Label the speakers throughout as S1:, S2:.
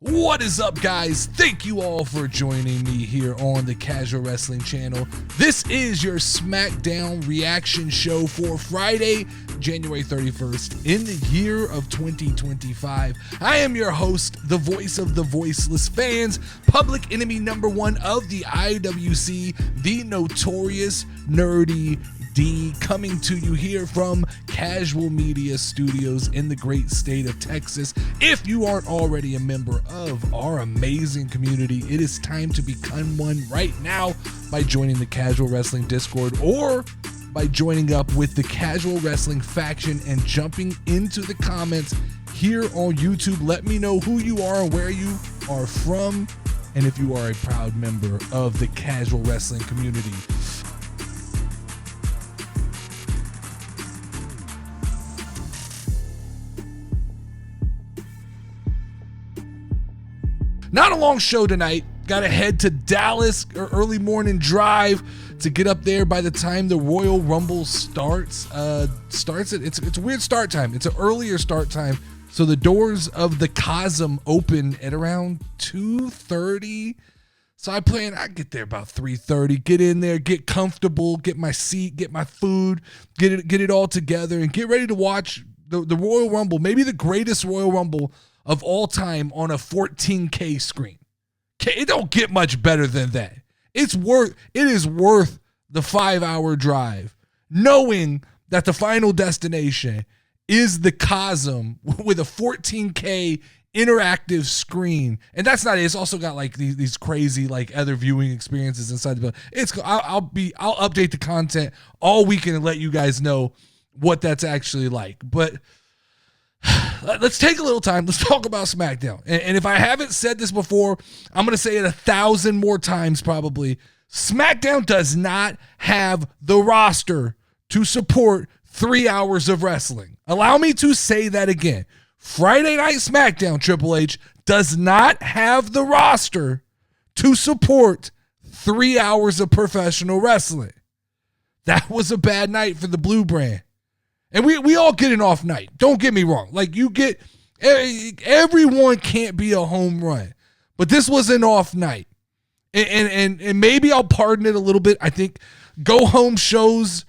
S1: What is up, guys? Thank you all for joining me here on the Casual Wrestling channel. This is your Smackdown reaction show for Friday, January 31st in the year of 2025. I am your host, the voice of the voiceless fans, public enemy number one of the IWC, the notorious Nerdy D, coming to you here from Casual Media Studios in the great state of Texas. If you aren't already a member of our amazing community, it is time to become one right now by joining the Casual Wrestling Discord or by joining up with the Casual Wrestling faction and jumping into the comments here on YouTube. Let me know who you are and where you are from, and if you are a proud member of the Casual Wrestling community. Not a long show tonight. Got to head to Dallas, or early morning drive to get up there by the time the Royal Rumble starts. It's a weird start time. It's an earlier start time. So the doors of the Cosm open at around 2:30. So I plan I get there about 3:30. Get in there, get comfortable, get my seat, get my food, get it all together, and get ready to watch the Royal Rumble. Maybe the greatest Royal Rumble of all time on a 14K screen. It don't get much better than that. It is worth the 5-hour drive, knowing that the final destination is the Cosm with a 14K interactive screen. And that's not it. It's also got like these crazy like other viewing experiences inside the building. I'll update the content all weekend and let you guys know what that's actually like. But let's take a little time. Let's talk about Smackdown. And if I haven't said this before, I'm going to say it 1,000 more times probably. Smackdown does not have the roster to support 3 hours of wrestling. Allow me to say that again. Friday Night Smackdown, Triple H, does not have the roster to support 3 hours of professional wrestling. That was a bad night for the Blue brand. And we all get an off night. Don't get me wrong. Like, everyone can't be a home run. But this was an off night. And maybe I'll pardon it a little bit. I think go home shows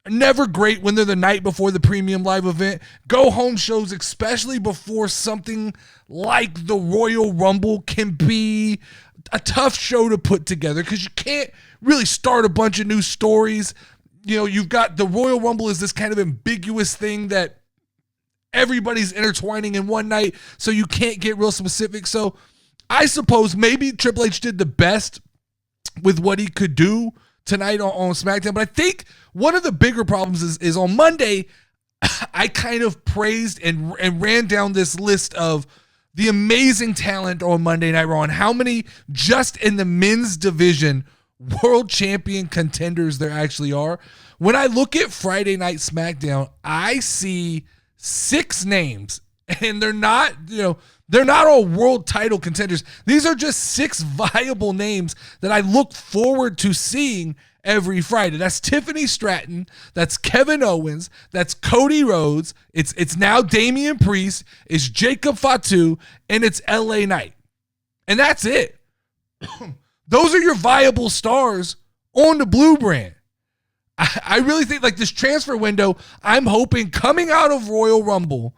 S1: are never great when they're the night before the premium live event. Go home shows, especially before something like the Royal Rumble, can be a tough show to put together because you can't really start a bunch of new stories. You know, you've got the Royal Rumble is this kind of ambiguous thing that everybody's intertwining in one night, so you can't get real specific. So I suppose maybe Triple H did the best with what he could do tonight on SmackDown. But I think one of the bigger problems is on Monday, I kind of praised and ran down this list of the amazing talent on Monday Night Raw and how many just in the men's division world champion contenders there actually are. When I look at Friday Night Smackdown, I see 6 names, and they're not all world title contenders. These are just 6 viable names that I look forward to seeing every Friday. That's Tiffany Stratton, that's Kevin Owens, that's Cody Rhodes, it's now Damian Priest, it's Jacob Fatu, and it's LA Knight. And that's it. Those are your viable stars on the Blue brand. I really think like this transfer window, I'm hoping coming out of Royal Rumble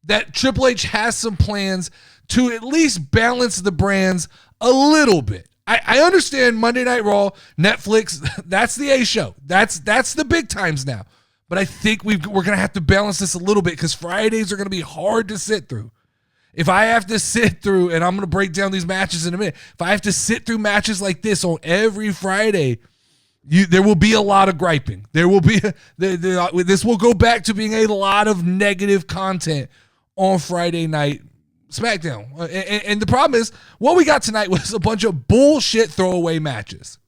S1: that Triple H has some plans to at least balance the brands a little bit. I understand Monday Night Raw, Netflix, that's the A show. That's the big times now. But I think we're going to have to balance this a little bit because Fridays are going to be hard to sit through. If I have to sit through, and I'm going to break down these matches in a minute, if I have to sit through matches like this on every Friday, there will be a lot of griping. There will be this will go back to being a lot of negative content on Friday Night Smackdown. And the problem is, what we got tonight was a bunch of bullshit throwaway matches.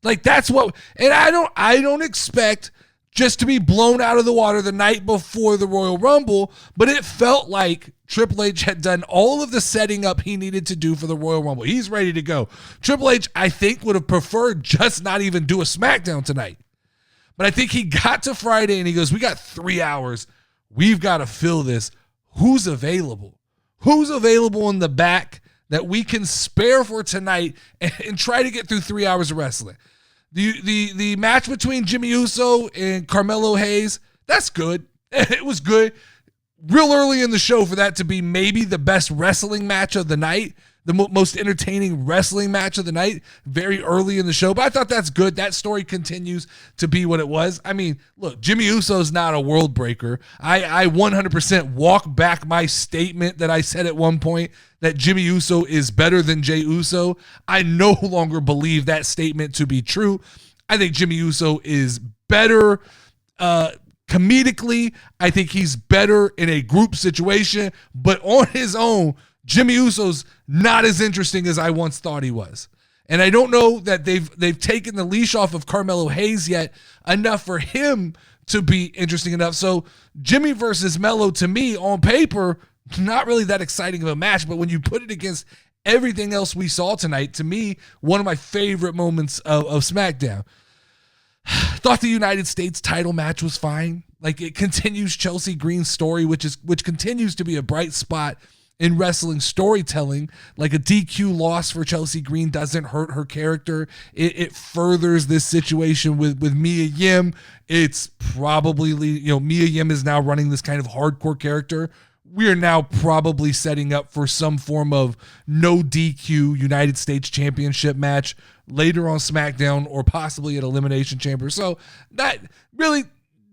S1: Like that's what, and I don't expect just to be blown out of the water the night before the Royal Rumble, but it felt like Triple H had done all of the setting up he needed to do for the Royal Rumble. He's ready to go. Triple H, I think, would have preferred just not even do a SmackDown tonight. But I think he got to Friday and he goes, we got 3 hours. We've got to fill this. Who's available? Who's available in the back that we can spare for tonight and try to get through 3 hours of wrestling. The match between Jimmy Uso and Carmelo Hayes, that's good. It was good. Real early in the show for that to be maybe the best wrestling match of the night, the most entertaining wrestling match of the night, very early in the show. But I thought that's good. That story continues to be what it was. I mean, look, Jimmy Uso's not a world breaker. I 100% walk back my statement that I said at one point that Jimmy Uso is better than Jey Uso. I no longer believe that statement to be true. I think Jimmy Uso is better comedically. I think he's better in a group situation, but on his own, Jimmy Uso's not as interesting as I once thought he was. And I don't know that they've taken the leash off of Carmelo Hayes yet enough for him to be interesting enough. So Jimmy versus Melo, to me, on paper, not really that exciting of a match, but when you put it against everything else we saw tonight, to me, one of my favorite moments of SmackDown. Thought the United States title match was fine. Like, it continues Chelsea Green's story, which continues to be a bright spot in wrestling storytelling. Like, a DQ loss for Chelsea Green doesn't hurt her character. It furthers this situation with Mia Yim. It's probably, Mia Yim is now running this kind of hardcore character. We are now probably setting up for some form of no DQ United States Championship match later on SmackDown or possibly at Elimination Chamber. So that really,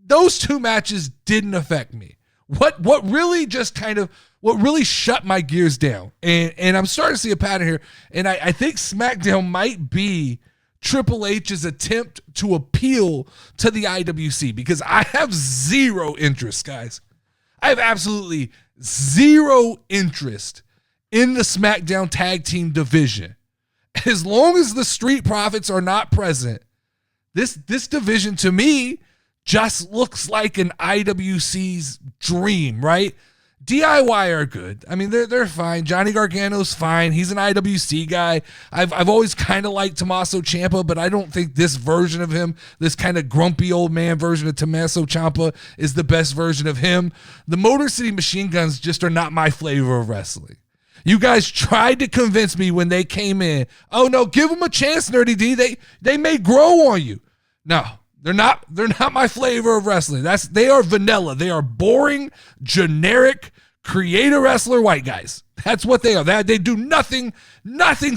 S1: those two matches didn't affect me. What really shut my gears down, and I'm starting to see a pattern here, and I think SmackDown might be Triple H's attempt to appeal to the IWC, because I have zero interest, guys. I have absolutely zero interest in the SmackDown tag team division. As long as the Street Profits are not present, this division to me just looks like an IWC's dream, right? DIY are good. I mean, they're fine. Johnny Gargano's fine. He's an IWC guy. I've always kind of liked Tommaso Ciampa, but I don't think this version of him, this kind of grumpy old man version of Tommaso Ciampa, is the best version of him. The Motor City Machine Guns just are not my flavor of wrestling. You guys tried to convince me when they came in. Oh no, give them a chance, Nerdy D. They may grow on you. No. They're not my flavor of wrestling. They are vanilla. They are boring, generic, creator wrestler white guys. That's what they are. They do nothing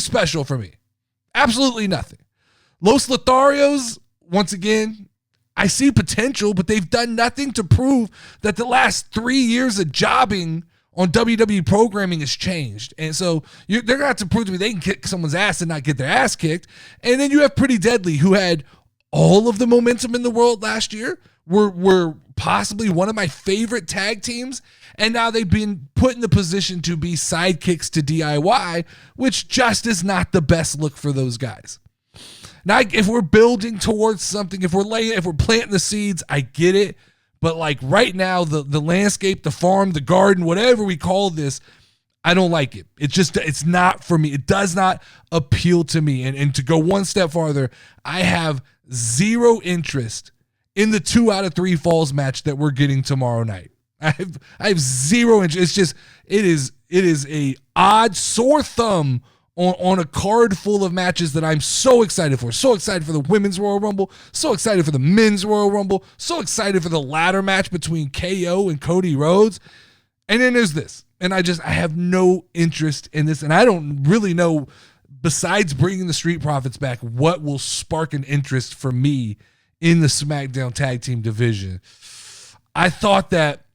S1: special for me. Absolutely nothing. Los Lotharios, once again, I see potential, but they've done nothing to prove that the last 3 years of jobbing on WWE programming has changed. And so they're going to have to prove to me they can kick someone's ass and not get their ass kicked. And then you have Pretty Deadly, who had all of the momentum in the world last year, were possibly one of my favorite tag teams, and now they've been put in the position to be sidekicks to DIY, which just is not the best look for those guys. Now, if we're building towards something, if we're planting the seeds, I get it, but like right now, the landscape, the farm, the garden, whatever we call this, I don't like it. It's not for me. It does not appeal to me. And to go one step farther, I have zero interest in the 2 out of 3 falls match that we're getting tomorrow night. I have zero interest. It's just, it is a odd sore thumb on a card full of matches that I'm so excited for. So excited for the Women's Royal Rumble. So excited for the Men's Royal Rumble. So excited for the ladder match between KO and Cody Rhodes. And then there's this. And I have no interest in this. And I don't really know, besides bringing the Street Profits back, what will spark an interest for me in the SmackDown tag team division. I thought that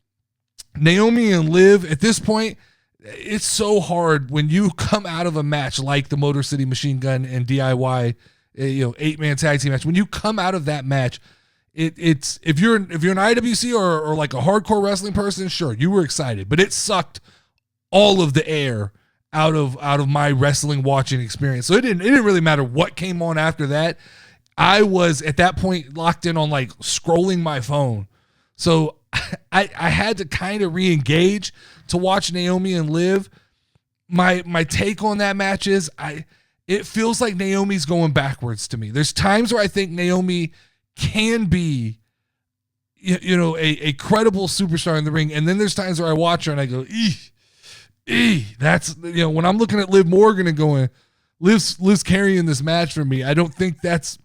S1: Naomi and Liv, at this point, it's so hard when you come out of a match like the Motor City Machine Gun and DIY, 8-man tag team match. When you come out of that match, it's if you're an IWC or like a hardcore wrestling person, sure, you were excited, but it sucked all of the air out of my wrestling watching experience. So it didn't really matter what came on after that. I was at that point locked in on like scrolling my phone. So I had to kind of re-engage to watch Naomi and Liv. My take on that match is it feels like Naomi's going backwards to me. There's times where I think Naomi can be a credible superstar in the ring, and then there's times where I watch her and I go, eesh. That's, when I'm looking at Liv Morgan and going, Liv's carrying this match for me. I don't think that's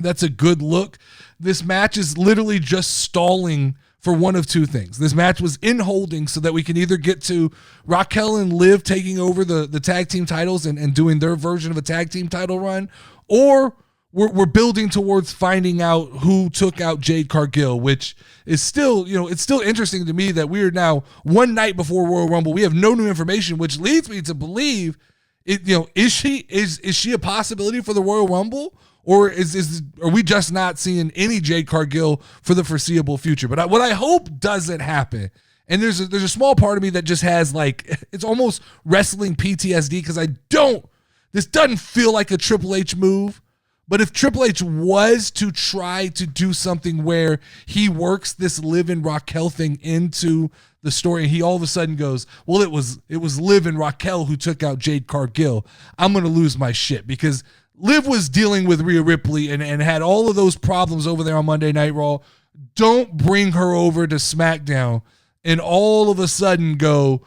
S1: a good look. This match is literally just stalling for one of two things. This match was in holding so that we can either get to Raquel and Liv taking over the tag team titles and doing their version of a tag team title run, or we're building towards finding out who took out Jade Cargill, which is still, it's still interesting to me that we are now one night before Royal Rumble. We have no new information, which leads me to believe is she a possibility for the Royal Rumble? Or are we just not seeing any Jade Cargill for the foreseeable future? But what I hope doesn't happen, and there's a small part of me that just has it's almost wrestling PTSD, because this doesn't feel like a Triple H move. But if Triple H was to try to do something where he works this Liv and Raquel thing into the story, and he all of a sudden goes, well, it was Liv and Raquel who took out Jade Cargill, I'm going to lose my shit, because Liv was dealing with Rhea Ripley and had all of those problems over there on Monday Night Raw. Don't bring her over to SmackDown and all of a sudden go,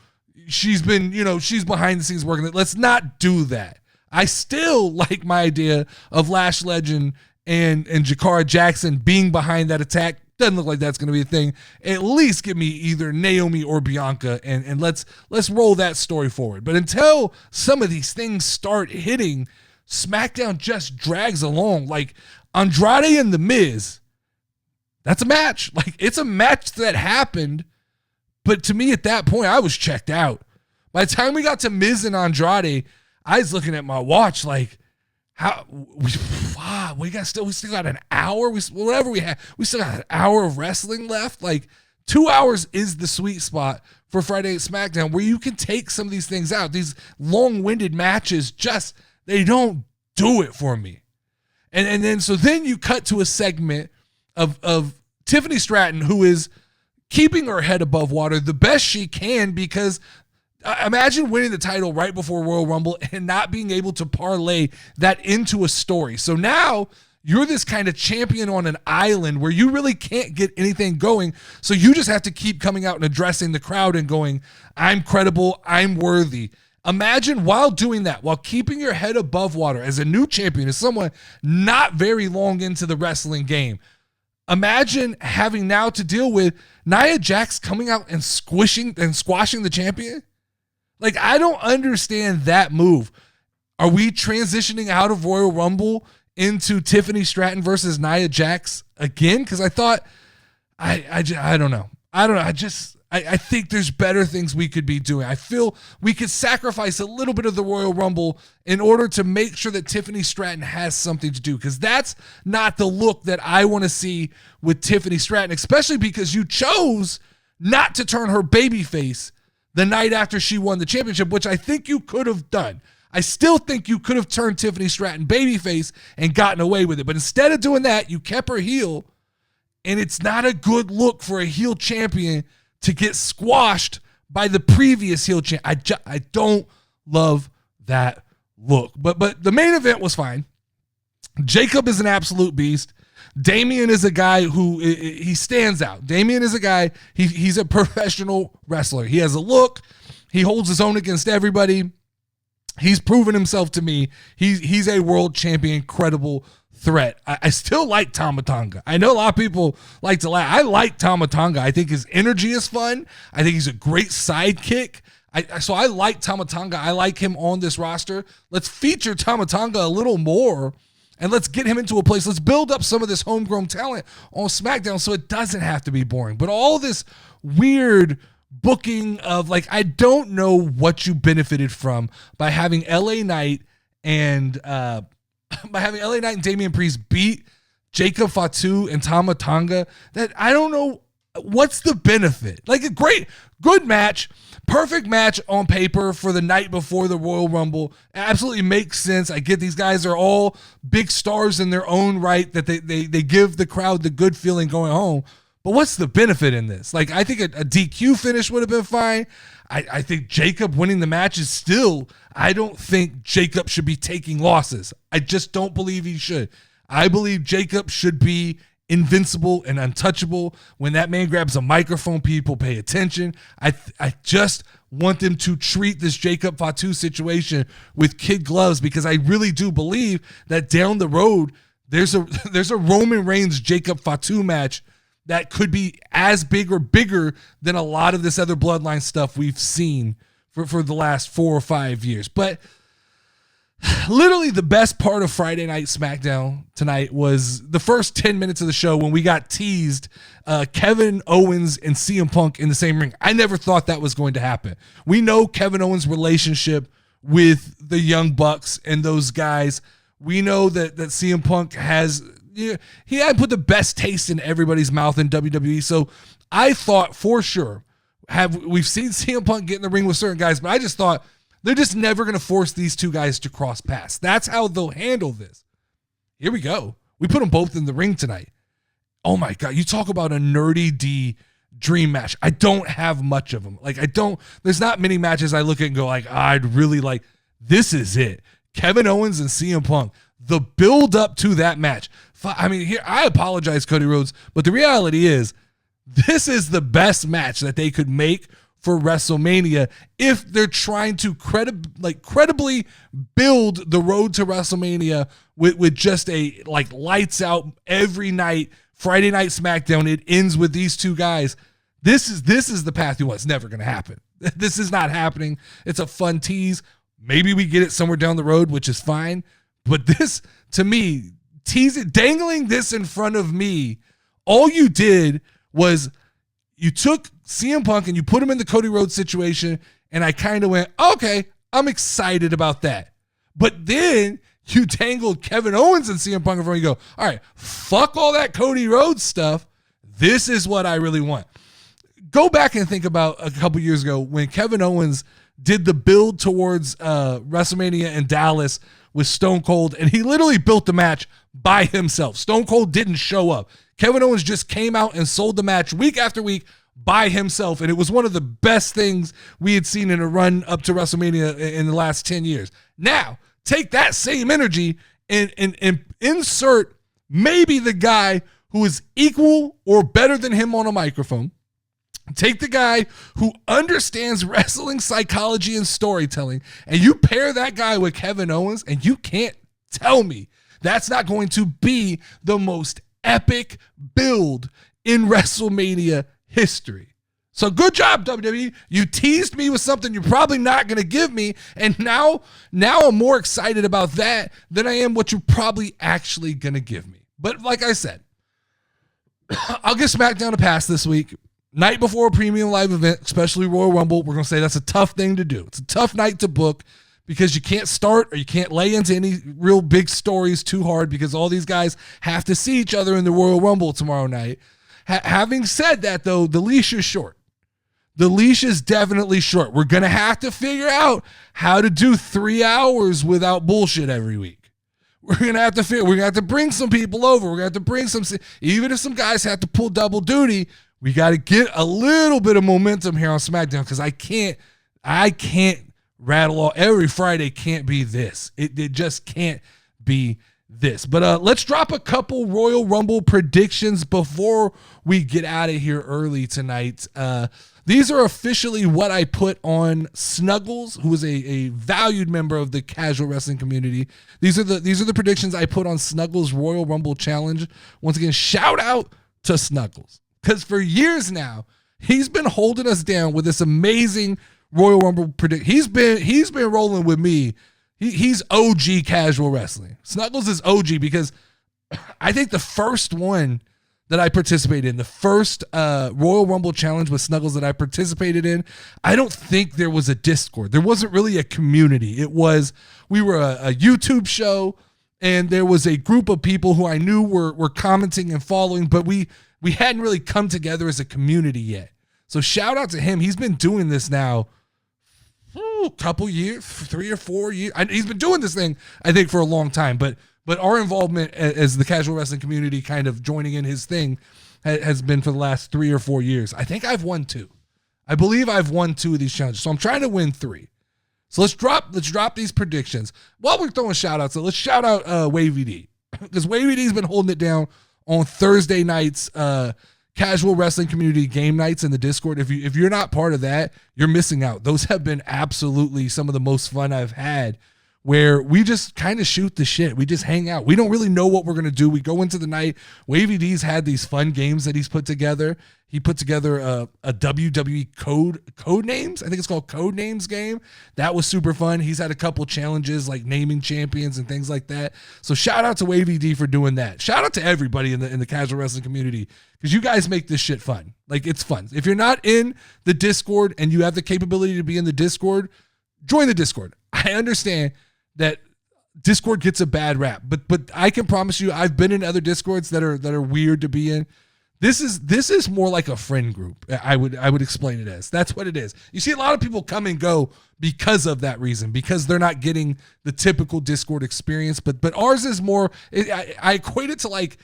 S1: she's behind the scenes working. Let's not do that. I still like my idea of Lash Legend and Jakara Jackson being behind that attack. Doesn't look like that's going to be a thing. At least give me either Naomi or Bianca, and let's roll that story forward. But until some of these things start hitting, SmackDown just drags along. Like Andrade and The Miz, that's a match. It's a match that happened, but to me at that point, I was checked out. By the time we got to Miz and Andrade, I was looking at my watch how we still got an hour. We still got an hour of wrestling left. 2 hours is the sweet spot for Friday at SmackDown, where you can take some of these things out. These long-winded matches they don't do it for me. And then you cut to a segment of Tiffany Stratton, who is keeping her head above water the best she can, because imagine winning the title right before Royal Rumble and not being able to parlay that into a story. So now you're this kind of champion on an island where you really can't get anything going. So you just have to keep coming out and addressing the crowd and going, I'm credible, I'm worthy. Imagine while doing that, while keeping your head above water as a new champion, as someone not very long into the wrestling game, imagine having now to deal with Nia Jax coming out and squashing the champion. I don't understand that move. Are we transitioning out of Royal Rumble into Tiffany Stratton versus Nia Jax again? Because I thought, I don't know. I think there's better things we could be doing. I feel we could sacrifice a little bit of the Royal Rumble in order to make sure that Tiffany Stratton has something to do, because that's not the look that I want to see with Tiffany Stratton, especially because you chose not to turn her babyface the night after she won the championship, which I think you could have done. I still think you could have turned Tiffany Stratton babyface and gotten away with it. But instead of doing that, you kept her heel, and it's not a good look for a heel champion to get squashed by the previous heel champ. I don't love that look. But the main event was fine. Jacob is an absolute beast. Damian is a guy who he stands out. Damian is a guy, he's a professional wrestler. He has a look. He holds his own against everybody. He's proven himself to me. He's a world champion, credible threat. I still like Tama Tonga. I know a lot of people like to laugh. I like Tama Tonga. I think his energy is fun. I think he's a great sidekick. So I like Tama Tonga. I like him on this roster. Let's feature Tama Tonga a little more, and let's get him into a place. Let's build up some of this homegrown talent on SmackDown so it doesn't have to be boring. But all this weird booking of I don't know what you benefited from by having LA Knight and Damian Priest beat Jacob Fatu and Tama Tonga. That I don't know what's the benefit. A good match. Perfect match on paper for the night before the Royal Rumble. Absolutely makes sense. I get these guys are all big stars in their own right, that they give the crowd the good feeling going home. But what's the benefit in this? I think a DQ finish would have been fine. I think Jacob winning the match is still, I don't think Jacob should be taking losses. I just don't believe he should. I believe Jacob should be invincible and untouchable. When that man grabs a microphone, people pay attention. I just want them to treat this Jacob Fatu situation with kid gloves, because I really do believe that down the road there's a Roman Reigns Jacob Fatu match that could be as big or bigger than a lot of this other bloodline stuff we've seen for the last 4 or 5 years. But literally the best part of Friday Night Smackdown tonight was the first 10 minutes of the show when we got teased Kevin Owens and CM Punk in the same ring. I never thought that was going to happen. We know Kevin Owens' relationship with the Young Bucks and those guys. We know that CM Punk has, he had put the best taste in everybody's mouth in WWE. So I thought for sure, we've seen CM Punk get in the ring with certain guys, but I just thought they're just never going to force these two guys to cross paths. That's how they'll handle this. Here we go. We put them both in the ring tonight. Oh my God. You talk about a nerdy D dream match. I don't have much of them. There's not many matches I look at and go like, I'd really like, this is it. Kevin Owens and CM Punk, the build up to that match. I mean, here, I apologize, Cody Rhodes, but the reality is this is the best match that they could make for WrestleMania if they're trying to credibly build the road to WrestleMania with just a lights out every night Friday Night Smackdown. It ends with these two guys. This is the path you want. It's never going to happen. This is not happening. It's a fun tease. Maybe we get it somewhere down the road, which is fine. But this, to me, dangling this in front of me, all you did was you took CM Punk and you put him in the Cody Rhodes situation, and I kind of went, okay, I'm excited about that. But then you tangled Kevin Owens and CM Punk in front of you, go, all right, fuck all that Cody Rhodes stuff. This is what I really want. Go back and think about a couple years ago when Kevin Owens did the build towards WrestleMania in Dallas with Stone Cold, and he literally built the match by himself. Stone Cold didn't show up. Kevin Owens just came out and sold the match week after week by himself, and it was one of the best things we had seen in a run up to WrestleMania in the last 10 years. Now, take that same energy and insert maybe the guy who is equal or better than him on a microphone. Take the guy who understands wrestling psychology and storytelling, and you pair that guy with Kevin Owens, and you can't tell me that's not going to be the most epic build in WrestleMania history. So good job, WWE. You teased me with something you're probably not going to give me, and now I'm more excited about that than I am what you're probably actually going to give me. But like I said, I'll give SmackDown a pass this week. Night before a premium live event, especially Royal Rumble, we're going to say that's a tough thing to do. It's a tough night to book because you can't start or you can't lay into any real big stories too hard because all these guys have to see each other in the Royal Rumble tomorrow night. Having said that, though, the leash is short. The leash is definitely short. We're going to have to figure out how to do 3 hours without bullshit every week. We're going to have to bring some people over. We're going to have to bring even if some guys have to pull double duty, we got to get a little bit of momentum here on SmackDown because I can't rattle all. Every Friday can't be this. It just can't be this. But let's drop a couple Royal Rumble predictions before we get out of here early tonight. These are officially what I put on Snuggles, who is a valued member of the casual wrestling community. These are the predictions I put on Snuggles Royal Rumble Challenge. Once again, shout out to Snuggles. Because for years now, he's been holding us down with this amazing Royal Rumble prediction. He's been rolling with me. He's OG casual wrestling. Snuggles is OG because I think the first one that I participated in, the first Royal Rumble challenge with Snuggles that I participated in, I don't think there was a Discord. There wasn't really a community. We were a YouTube show, and there was a group of people who I knew were commenting and following, but we hadn't really come together as a community yet. So shout out to him. He's been doing this now a couple years, 3 or 4 years. He's been doing this thing, I think, for a long time. But our involvement as the casual wrestling community kind of joining in his thing has been for the last 3 or 4 years. I think I've won 2. I believe I've won 2 of these challenges. So I'm trying to win 3. So let's drop these predictions. While we're throwing shout outs, let's shout out Wavy D. Because Wavy D's been holding it down on Thursday nights, casual wrestling community game nights in the Discord. If you're not part of that, you're missing out. Those have been absolutely some of the most fun I've had, where we just kind of shoot the shit. We just hang out. We don't really know what we're going to do. We go into the night. Wavy D's had these fun games that he's put together. He put together a WWE code names. I think it's called Code Names game. That was super fun. He's had a couple challenges like naming champions and things like that. So shout out to Wavy D for doing that. Shout out to everybody in the casual wrestling community, because you guys make this shit fun. Like, it's fun. If you're not in the Discord and you have the capability to be in the Discord, join the Discord. I understand that Discord gets a bad rap, but I can promise you, I've been in other Discords that are weird to be in. This is more like a friend group. I would explain it as. That's what it is. You see a lot of people come and go because of that reason, because they're not getting the typical Discord experience. But ours is more. I equate it to like,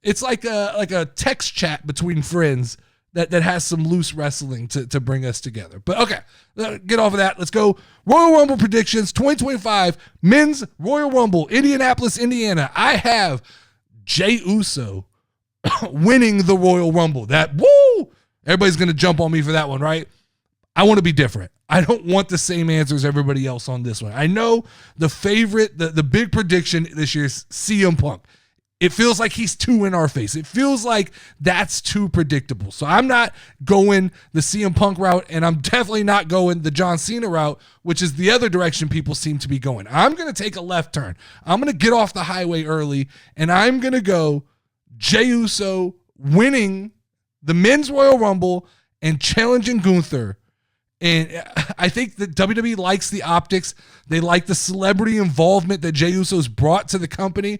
S1: it's like a text chat between friends that has some loose wrestling to bring us together. But okay, get off of that. Let's go. Royal Rumble predictions 2025 Men's Royal Rumble, Indianapolis, Indiana. I have Jey Uso winning the Royal Rumble. That, woo! Everybody's going to jump on me for that one, right? I want to be different. I don't want the same answer as everybody else on this one. I know the favorite, the big prediction this year is CM Punk. It feels like he's too in our face. It feels like that's too predictable. So I'm not going the CM Punk route, and I'm definitely not going the John Cena route, which is the other direction people seem to be going. I'm going to take a left turn. I'm going to get off the highway early, and I'm going to go Jey Uso winning the Men's Royal Rumble and challenging Gunther. And I think that WWE likes the optics. They like the celebrity involvement that Jey Uso's brought to the company.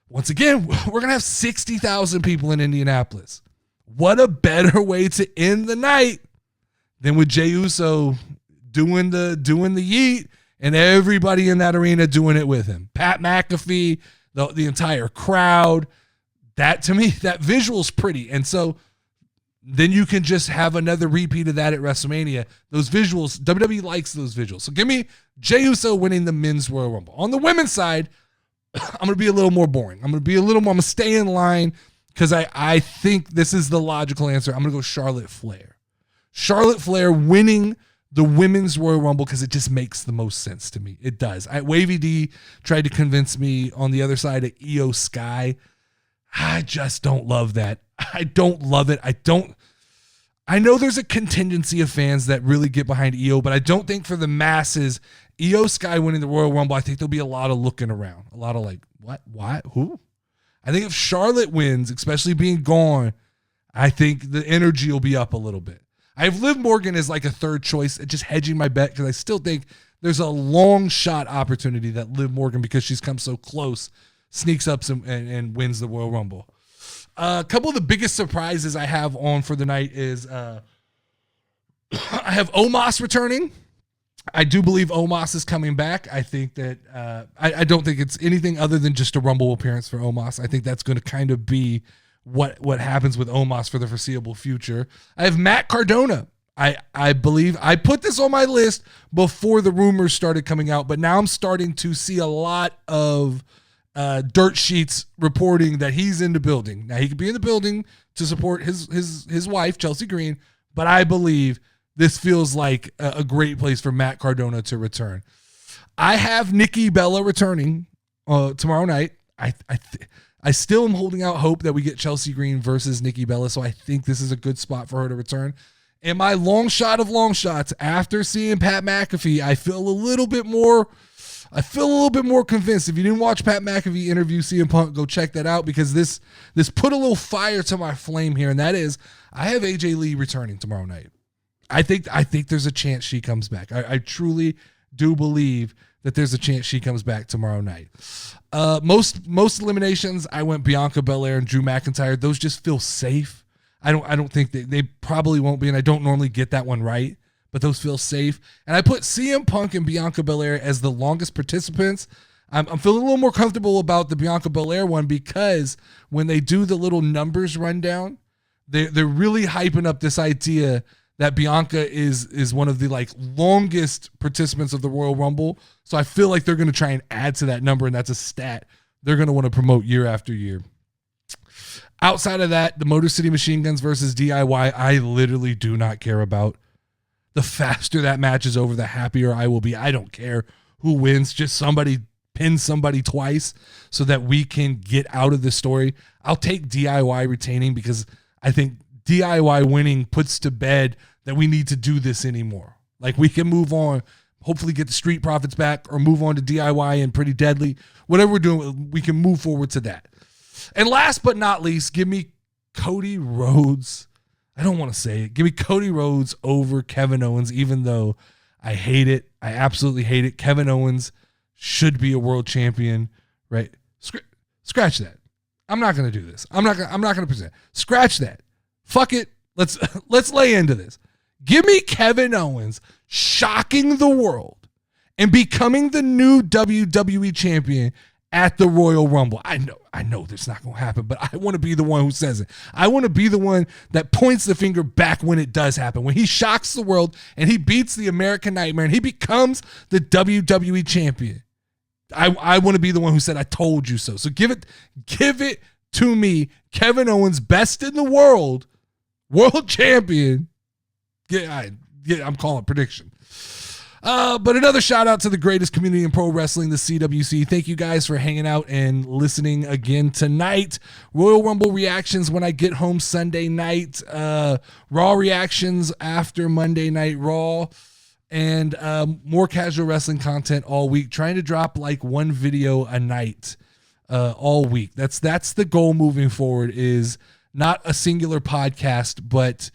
S1: Once again, we're going to have 60,000 people in Indianapolis. What a better way to end the night than with Jey Uso doing the yeet and everybody in that arena doing it with him. Pat McAfee, the entire crowd. That, to me, that visual's pretty. And so then you can just have another repeat of that at WrestleMania. Those visuals, WWE likes those visuals. So give me Jey Uso winning the Men's Royal Rumble. On the women's side, I'm going to be a little more boring. I'm going to stay in line because I think this is the logical answer. I'm going to go Charlotte Flair. Charlotte Flair winning the Women's Royal Rumble because it just makes the most sense to me. It does. Wavy D tried to convince me on the other side of Io Sky. I just don't love that. I don't love it. I know there's a contingency of fans that really get behind Io, but I don't think for the masses, Io Sky winning the Royal Rumble, I think there'll be a lot of looking around. A lot of like, what, who? I think if Charlotte wins, especially being gone, I think the energy will be up a little bit. I have Liv Morgan as like a third choice, just hedging my bet because I still think there's a long shot opportunity that Liv Morgan, because she's come so close, sneaks up and wins the Royal Rumble. A couple of the biggest surprises I have on for the night is I have Omos returning. I do believe Omos is coming back. I think that I don't think it's anything other than just a Rumble appearance for Omos. I think that's going to kind of be what happens with Omos for the foreseeable future. I have Matt Cardona. I believe I put this on my list before the rumors started coming out, but now I'm starting to see a lot of dirt sheets reporting that he's in the building. Now he could be in the building to support his wife, Chelsea Green, but I believe this feels like a great place for Matt Cardona to return. I have Nikki Bella returning tomorrow night. I still am holding out hope that we get Chelsea Green versus Nikki Bella, so I think this is a good spot for her to return. And my long shot of long shots, after seeing Pat McAfee, I feel a little bit more convinced. If you didn't watch Pat McAfee interview CM Punk, go check that out, because this put a little fire to my flame here, and that is I have AJ Lee returning tomorrow night. I think there's a chance she comes back. I truly do believe that there's a chance she comes back tomorrow night. Most eliminations, I went Bianca Belair and Drew McIntyre. Those just feel safe. I don't think they probably won't be, and I don't normally get that one right, but those feel safe. And I put CM Punk and Bianca Belair as the longest participants. I'm feeling a little more comfortable about the Bianca Belair one, because when they do the little numbers rundown, they're really hyping up this idea that Bianca is one of the like longest participants of the Royal Rumble. So I feel like they're going to try and add to that number, and that's a stat they're going to want to promote year after year. Outside of that, the Motor City Machine Guns versus DIY, I literally do not care about. The faster that match is over, the happier I will be. I don't care who wins. Just somebody pin somebody twice so that we can get out of this story. I'll take DIY retaining because I think DIY winning puts to bed that we need to do this anymore. Like, we can move on, hopefully get the Street Profits back, or move on to DIY and Pretty Deadly. Whatever we're doing, we can move forward to that. And last but not least, give me Cody Rhodes. I don't want to say it. Give me Cody Rhodes over Kevin Owens, even though I hate it. I absolutely hate it. Kevin Owens should be a world champion, right? Scratch that. I'm not going to do this. I'm not going to present. Scratch that. Fuck it. Let's lay into this. Give me Kevin Owens shocking the world and becoming the new WWE champion at the Royal Rumble. I know that's not going to happen, but I want to be the one who says it. I want to be the one that points the finger back when it does happen, when he shocks the world and he beats the American Nightmare and he becomes the WWE champion. I want to be the one who said, I told you so. So give it to me. Kevin Owens, best in the world champion. I'm calling prediction. But another shout out to the greatest community in pro wrestling, the CWC. Thank you guys for hanging out and listening again tonight. Royal Rumble reactions when I get home Sunday night. Raw reactions after Monday Night Raw. And more casual wrestling content all week. Trying to drop like one video a night all week. That's the goal moving forward, is not a singular podcast, but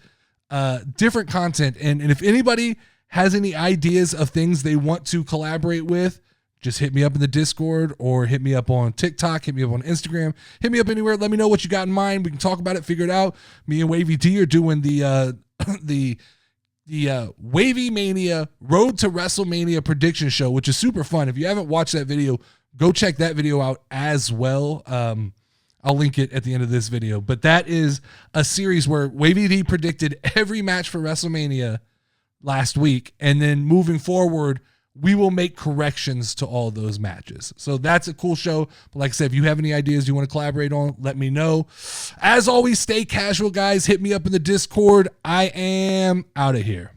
S1: different content. And if anybody has any ideas of things they want to collaborate with, just hit me up in the Discord or hit me up on TikTok, hit me up on Instagram, hit me up anywhere. Let me know what you got in mind. We can talk about it, figure it out. Me and Wavy D are doing the Wavy Mania Road to WrestleMania prediction show, which is super fun. If you haven't watched that video, go check that video out as well. I'll link it at the end of this video. But that is a series where Wavy D predicted every match for WrestleMania last week, and then moving forward, we will make corrections to all those matches. So that's a cool show. But like I said, if you have any ideas you want to collaborate on, let me know. As always, stay casual, guys. Hit me up in the Discord. I am out of here.